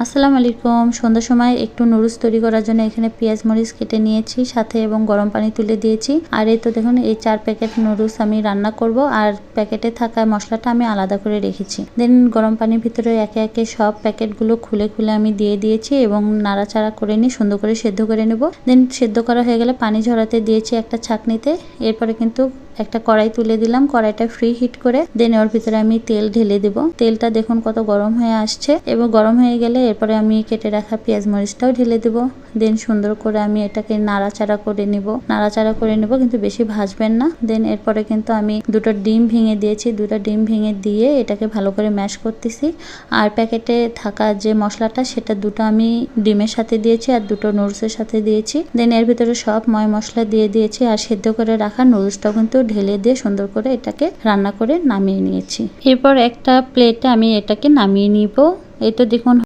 আসসালামু আলাইকুম। সন্ধ্যার সময় একটু নুডলস তৈরি করার জন্য এখানে পেঁয়াজ মরিচ কেটে নিয়েছি, সাথে এবং গরম পানি তুলে দিয়েছি। আর এই তো দেখুন এই 4 প্যাকেট নুডলস আমি রান্না করব, আর প্যাকেটে থাকা মশলাটা আমি আলাদা করে রেখেছি। দেন গরম পানির ভিতরে একে একে সব প্যাকেটগুলো খুলে খুলে আমি দিয়ে দিয়েছি এবং নাড়াচাড়া করে নিয়ে সুন্দর করে সেদ্ধ করে নেব। দেন সেদ্ধ করা হয়ে গেলে পানি ঝরাতে দিয়েছি একটা ছাঁকনিতে। এরপরে কিন্তু একটা কড়াই তুলে দিলাম, কড়াইটা ফ্রি হিট করে দেন ওর ভিতরে আমি তেল ঢেলে দেব। তেলটা দেখুন কত গরম হয়ে আসছে, এবং গরম হয়ে গেলে এরপরে আমি কেটে রাখা পেঁয়াজ মরিচটাও ঢেলে দেব। দেন সুন্দর করে আমি এটাকে নাড়াচাড়া করে নেব, কিন্তু বেশি ভাজবেন না। দেন এরপরে কিন্তু আমি দুটো ডিম ভেঙে দিয়েছি, দুটো ডিম ভেঙে দিয়ে এটাকে ভালো করে ম্যাশ করতেছি। আর প্যাকেটে থাকা যে মশলাটা সেটা দুটো আমি ডিমের সাথে দিয়েছি আর দুটো নুডলসের সাথে দিয়েছি। দেন এর ভিতরে সব ময় মশলা দিয়ে দিয়েছি, আর সেদ্ধ করে রাখা নুডলসটাও কিন্তু ঢেলে দিয়ে সুন্দর করে এটাকে রান্না করে নামিয়ে নিয়েছি। এরপর একটা প্লেটে আমি এটাকে নামিয়ে নিব। এই তো দেখুন